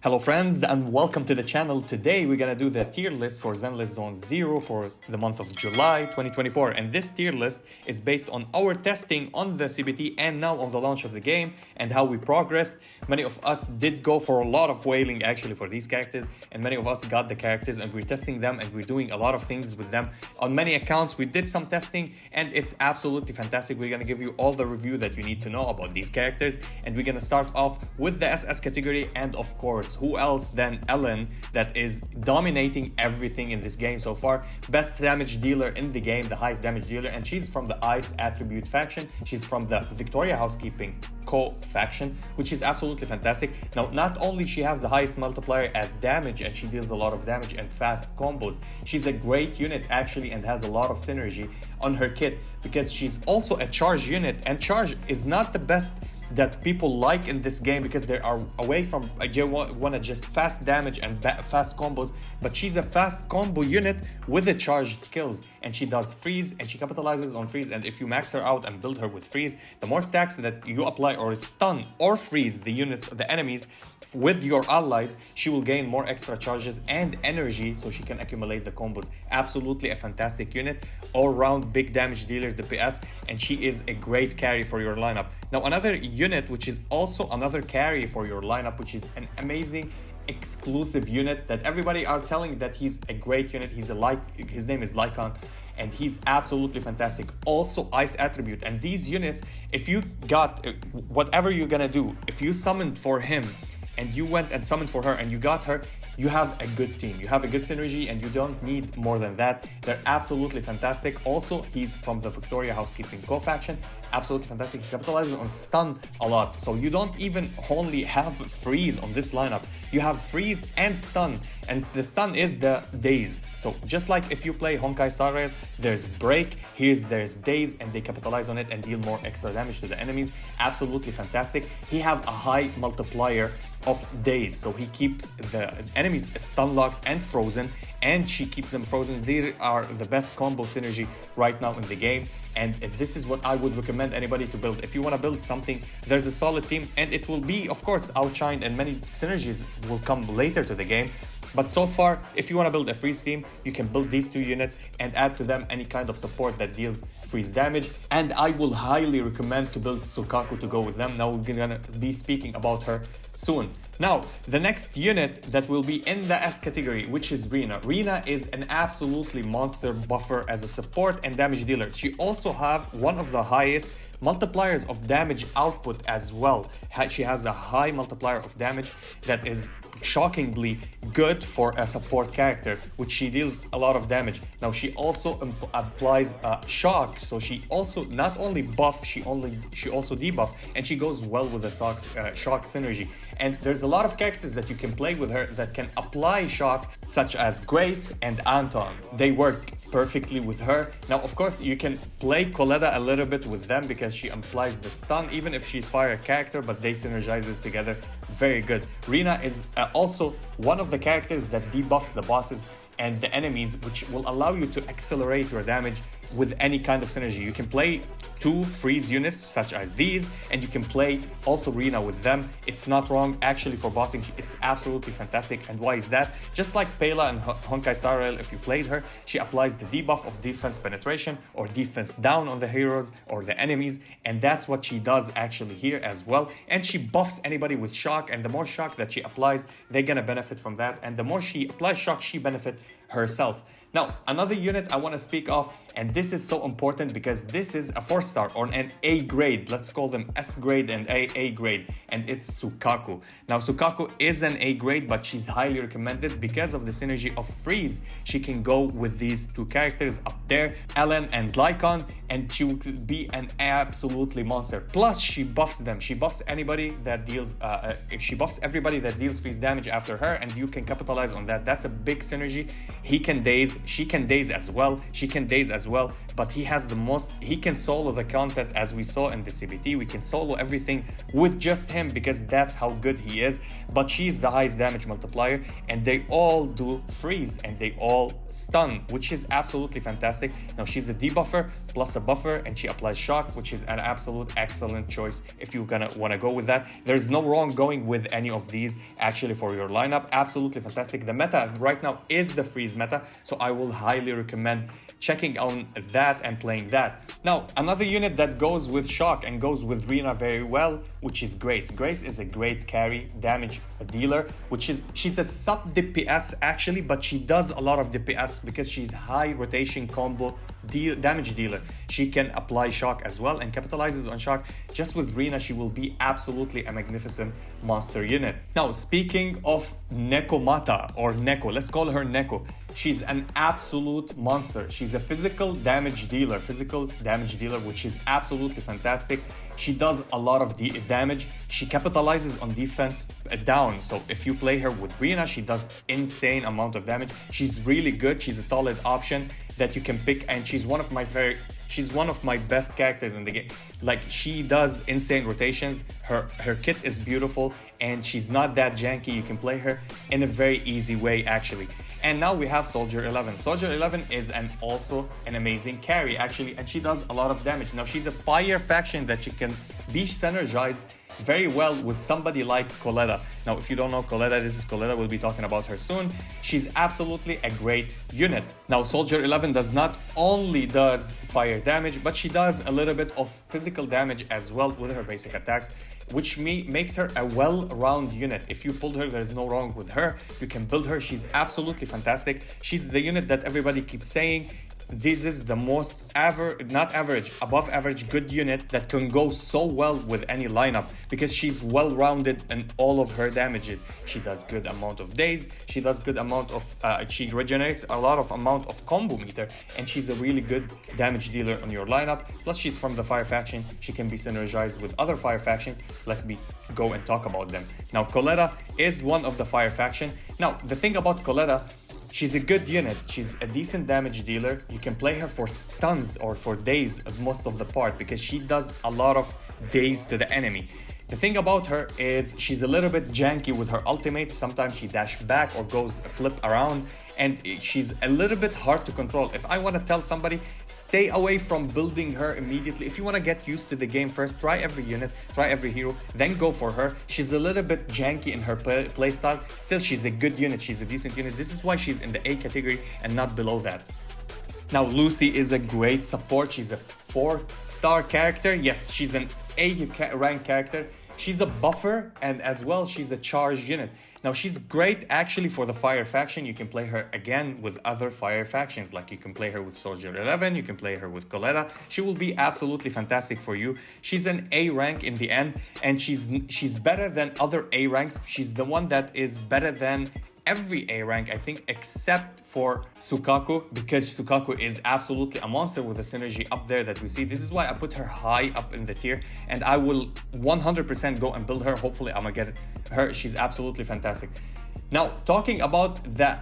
Hello friends and welcome to the channel. Today we're gonna do the tier list for Zenless Zone Zero for the month of July 2024, and this tier list is based on our testing on the CBT and now on the launch of the game and how we progressed. Many of us did go for a lot of whaling actually for these characters, and many of us got the characters and we're testing them and we're doing a lot of things with them. On many accounts we did some testing and it's absolutely fantastic. We're gonna give you all the review that you need to know about these characters, and we're gonna start off with the SS category, and of course who else than Ellen, that is dominating everything in this game so far. Best damage dealer in the game, the highest damage dealer, and she's from the Ice Attribute faction. She's from the Victoria Housekeeping co-faction, which is absolutely fantastic. Now, not only she has the highest multiplier as damage and she deals a lot of damage and fast combos, she's a great unit actually and has a lot of synergy on her kit because she's also a charge unit, and charge is not the best that people like in this game because they are away from want to just fast damage and fast combos, but she's a fast combo unit with the charge skills, and she does freeze and she capitalizes on freeze. And if you max her out and build her with freeze, the more stacks that you apply or stun or freeze the units, the enemies with your allies, she will gain more extra charges and energy so she can accumulate the combos. Absolutely a fantastic unit, all-round big damage dealer DPS, and she is a great carry for your lineup. Now, another unit which is also another carry for your lineup, which is an amazing exclusive unit that everybody are telling that he's a great unit. His name is Lycon, and he's absolutely fantastic. Also Ice Attribute, and these units, if you got whatever you're gonna do, if you summoned for him and you went and summoned for her and you got her, you have a good team, you have a good synergy, and you don't need more than that. They're absolutely fantastic. Also, he's from the Victoria Housekeeping co-faction, absolutely fantastic. He capitalizes on stun a lot, so you don't even only have freeze on this lineup, you have freeze and stun, and the stun is the daze. So just like if you play Honkai Star Rail, there's break, there's daze, and they capitalize on it and deal more extra damage to the enemies. Absolutely fantastic. He have a high multiplier of days, so he keeps the enemies stun locked and frozen, and she keeps them frozen. They are the best combo synergy right now in the game, and this is what I would recommend anybody to build. If you want to build something, there's a solid team, and it will be of course outshined, and many synergies will come later to the game. But so far, if you want to build a freeze team, you can build these two units and add to them any kind of support that deals freeze damage. And I will highly recommend to build Sukaku to go with them. Now we're gonna be speaking about her soon. Now, the next unit that will be in the S category, which is Rina. Rina is an absolutely monster buffer as a support and damage dealer. She also have one of the highest multipliers of damage output as well. She has a high multiplier of damage that is shockingly good for a support character, which she deals a lot of damage. Now she also applies shock, so she also not only buff, she also debuff, and she goes well with the shock synergy. And there's a lot of characters that you can play with her that can apply shock, such as Grace and Anton. They work perfectly with her. Now of course you can play Coletta a little bit with them because she applies the stun even if she's fire character, but they synergizes together very good. Rina is also one of the characters that debuffs the bosses and the enemies, which will allow you to accelerate your damage with any kind of synergy. You can play two freeze units such as these, and you can play also Rina with them. It's not wrong actually for bossing. It's absolutely fantastic. And why is that? Just like Pela and Honkai Star Rail, if you played her, she applies the debuff of defense penetration or defense down on the heroes or the enemies, and that's what she does actually here as well. And she buffs anybody with shock, and the more shock that she applies, they're gonna benefit from that, and the more she applies shock, she benefit herself. Now, another unit I want to speak of, and this is so important because this is a 4-star or an A grade. Let's call them S grade and A grade, and it's Sukaku. Now, Sukaku is an A grade, but she's highly recommended because of the synergy of freeze. She can go with these two characters up there, Ellen and Lycon, and she will be an absolutely monster. Plus, she buffs them. She buffs anybody that deals, she buffs everybody that deals freeze damage after her, and you can capitalize on that. That's a big synergy. He can daze, she can daze as well, but he has the most, he can solo the content as we saw in the CBT. We can solo everything with just him because that's how good he is. But she's the highest damage multiplier, and they all do freeze and they all stun, which is absolutely fantastic. Now she's a debuffer plus a buffer, and she applies shock, which is an absolute excellent choice if you're gonna want to go with that. There's no wrong going with any of these actually for your lineup. Absolutely fantastic. The meta right now is the freeze meta, so I will highly recommend checking on that and playing that. Now, another unit that goes with shock and goes with Rina very well, which is Grace. Grace is a great carry damage dealer, she's a sub DPS actually, but she does a lot of DPS because she's high rotation combo damage dealer. She can apply shock as well and capitalizes on shock. Just with Rina, she will be absolutely a magnificent monster unit. Now, speaking of Nekomata, or Neko, let's call her Neko. She's an absolute monster. She's a physical damage dealer, which is absolutely fantastic. She does a lot of damage. She capitalizes on defense down. So if you play her with Rina, she does insane amount of damage. She's really good. She's a solid option that you can pick, and she's one of my best characters in the game. Like, she does insane rotations. Her kit is beautiful, and she's not that janky. You can play her in a very easy way actually. And now we have Soldier 11. Soldier 11 is also an amazing carry actually, and she does a lot of damage. Now she's a fire faction that she can be synergized very well with somebody like Coletta. Now, if you don't know Coletta, this is Coletta. We'll be talking about her soon. She's absolutely a great unit. Now, Soldier 11 does not only does fire damage, but she does a little bit of physical damage as well with her basic attacks, which makes her a well-rounded unit. If you pulled her, there's no wrong with her. You can build her. She's absolutely fantastic. She's the unit that everybody keeps saying, this is the most above average good unit that can go so well with any lineup, because she's well-rounded in all of her damages. She does good amount of days, she does good amount of she regenerates a lot of amount of combo meter, and she's a really good damage dealer on your lineup. Plus, she's from the fire faction. She can be synergized with other fire factions. Let's go and talk about them. Now, Coletta is one of the fire faction. Now, the thing about Coletta, she's a good unit. She's a decent damage dealer. You can play her for stuns or for days most of the part, because she does a lot of days to the enemy. The thing about her is she's a little bit janky with her ultimate. Sometimes she dash back or goes flip around, and she's a little bit hard to control. If I want to tell somebody, stay away from building her immediately. If you want to get used to the game first, try every unit, try every hero, then go for her. She's a little bit janky in her playstyle. Still, she's a good unit. She's a decent unit. This is why she's in the A category and not below that. Now, Lucy is a great support. She's a 4-star character. Yes, she's an A rank character. She's a buffer, and as well, she's a charge unit. Now, she's great actually for the fire faction. You can play her again with other fire factions. Like, you can play her with Soldier 11, you can play her with Coletta. She will be absolutely fantastic for you. She's an A rank in the end, and she's better than other A ranks. She's the one that is better than every A rank, I think, except for Sukaku, because Sukaku is absolutely a monster with the synergy up there that we see. This is why I put her high up in the tier, and I will 100% go and build her. Hopefully, I'm gonna get her. She's absolutely fantastic. Now, talking about the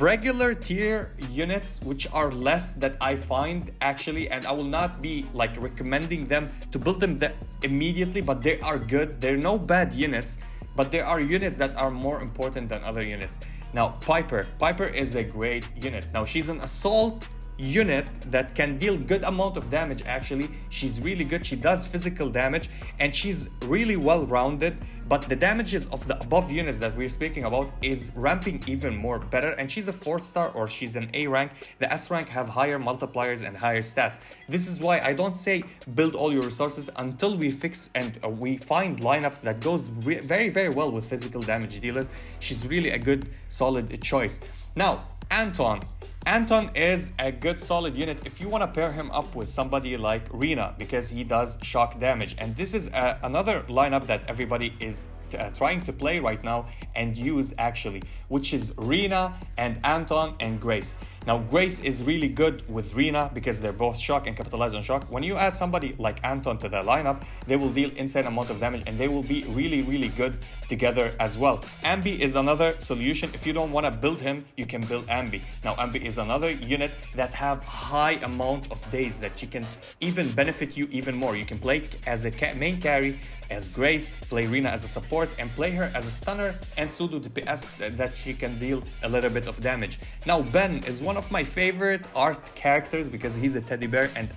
regular tier units, which are less that I find actually, and I will not be like recommending them to build them immediately, but they are good. They're no bad units, but there are units that are more important than other units. Now, Piper is a great unit. Now, she's an assault unit that can deal good amount of damage actually. She's really good. She does physical damage, and she's really well-rounded, but the damages of the above units that we're speaking about is ramping even more better, and she's a 4-star or she's an A rank. The S rank have higher multipliers and higher stats. This is why I don't say build all your resources until we fix and we find lineups that goes very, very well with physical damage dealers. She's really a good solid choice. Now, Anton is a good solid unit if you want to pair him up with somebody like Rina, because he does shock damage. And this is another lineup that everybody is trying to play right now and use actually, which is Rina and Anton and Grace. Now, Grace is really good with Rina because they're both shock and capitalize on shock. When you add somebody like Anton to the lineup, they will deal insane amount of damage and they will be really, really good together as well. Ambi is another solution. If you don't want to build him, you can build Ambi. Now, Ambi is another unit that have high amount of days that she can even benefit you even more. You can play as a main carry, as Grace, play Rina as a support, and play her as a stunner and pseudo DPS that she can deal a little bit of damage. Now, Ben is one of my favorite art characters because he's a teddy bear, and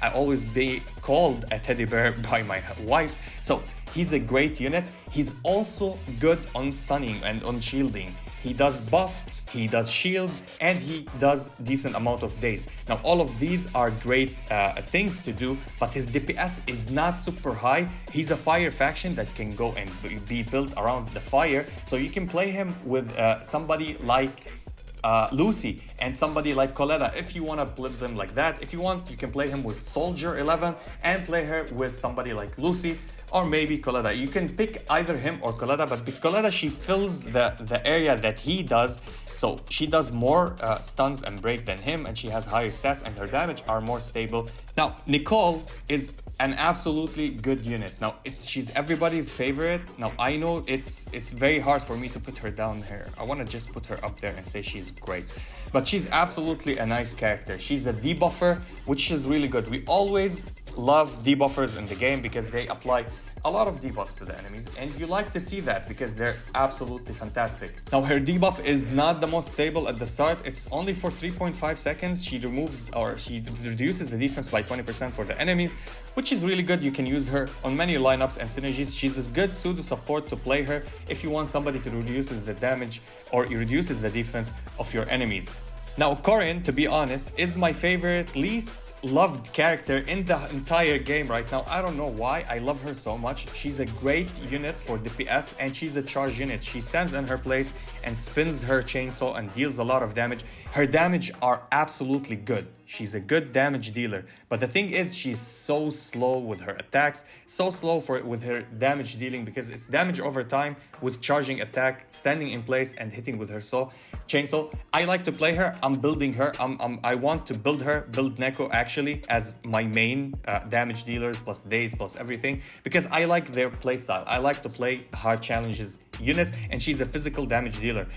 I always be called a teddy bear by my wife. So he's a great unit. He's also good on stunning and on shielding. He does buff, he does shields, and he does decent amount of days. Now, all of these are great things to do, but his DPS is not super high. He's a fire faction that can go and be built around the fire. So you can play him with somebody like Lucy and somebody like Coletta if you want to split them like that. If you want, you can play him with Soldier 11 and play her with somebody like Lucy or maybe Coletta. You can pick either him or Coletta, but Coletta, she fills the area that he does. So she does more stuns and break than him, and she has higher stats and her damage are more stable. Now, Nicole is an absolutely good unit. Now, she's everybody's favorite. Now, I know it's very hard for me to put her down here. I want to just put her up there and say she's great. But she's absolutely a nice character. She's a debuffer, which is really good. We always love debuffers in the game because they apply a lot of debuffs to the enemies, and you like to see that because they're absolutely fantastic. Now, her debuff is not the most stable at the start. It's only for 3.5 seconds. She reduces the defense by 20% for the enemies, which is really good. You can use her on many lineups and synergies. She's a good pseudo support to play her if you want somebody to reduces the damage or reduces the defense of your enemies. Now, Corin, to be honest, is my favorite, least loved character in the entire game right now. I don't know why I love her so much. She's a great unit for DPS and she's a charge unit. She stands in her place and spins her chainsaw and deals a lot of damage. Her damage are absolutely good. She's a good damage dealer, but the thing is she's so slow with her attacks, so slow with her damage dealing because it's damage over time with charging attack, standing in place and hitting with her chainsaw. I like to play her. I'm building her. I want to build her, build Neko actually as my main damage dealers plus days plus everything because I like their playstyle. I like to play hard challenges units, and she's a physical damage dealer,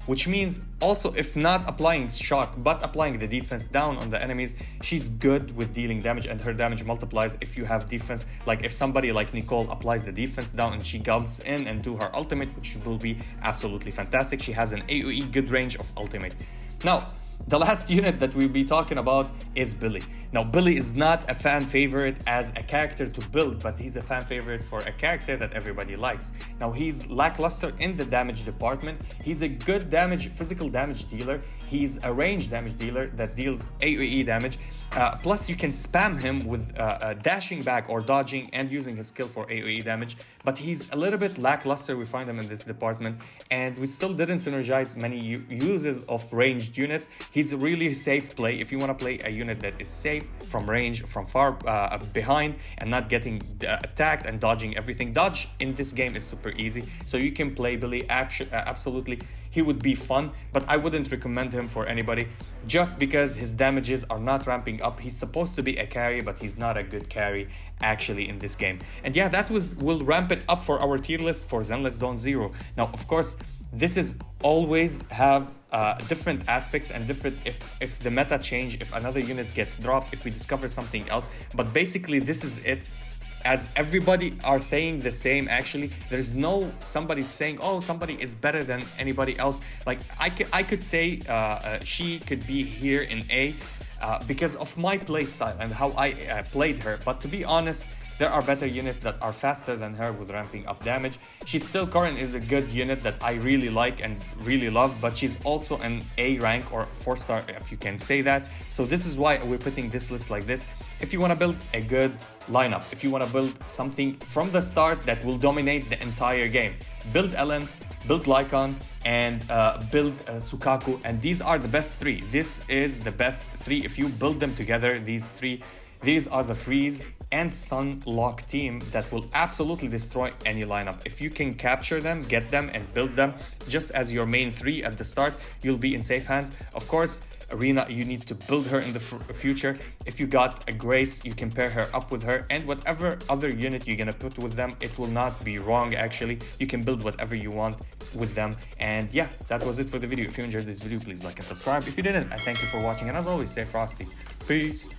which means also if not applying shock but applying the defense down on the enemies, she's good with dealing damage and her damage multiplies if you have defense. Like if somebody like Nicole applies the defense down and she comes in and do her ultimate, which will be absolutely fantastic. She has an AoE good range of ultimate. Now, the last unit that we'll be talking about is Billy. Now, Billy is not a fan favorite as a character to build, but he's a fan favorite for a character that everybody likes. Now, he's lackluster in the damage department. He's a good physical damage dealer. He's a range damage dealer that deals AoE damage. Plus, you can spam him with dashing back or dodging and using his skill for AoE damage. But he's a little bit lackluster. We find him in this department. And we still didn't synergize many uses of ranged units. He's a really safe play. If you want to play a unit that is safe from range, from far behind, and not getting attacked and dodging everything. Dodge in this game is super easy. So you can play Billy absolutely. He would be fun, but I wouldn't recommend him for anybody just because his damages are not ramping up. He's supposed to be a carry, but he's not a good carry actually in this game. And yeah, that will ramp it up for our tier list for Zenless Zone Zero. Now, of course, this is always have different aspects and different if the meta change, if another unit gets dropped, if we discover something else. But basically, this is it. As everybody are saying the same, actually, there's no somebody saying, oh, somebody is better than anybody else. Like I could say she could be here in A because of my play style and how I played her. But to be honest, there are better units that are faster than her with ramping up damage. Corin is a good unit that I really like and really love, but she's also an A rank or 4-star, if you can say that. So this is why we're putting this list like this. If you want to build a good lineup, if you want to build something from the start that will dominate the entire game, build Ellen, build Lycon, and build Sukaku, and these are the best three. This is the best three. If you build them together, these are the freeze and stun lock team that will absolutely destroy any lineup. If you can capture them, get them, and build them just as your main 3 at the start, you'll be in safe hands. Of course, Arena, you need to build her in the future. If you got a Grace, you can pair her up with her, and whatever other unit you're gonna put with them, it will not be wrong. Actually, you can build whatever you want with them. And yeah, that was it for the video. If you enjoyed this video, please like and subscribe. If you didn't, I thank you for watching, and as always, stay frosty. Peace.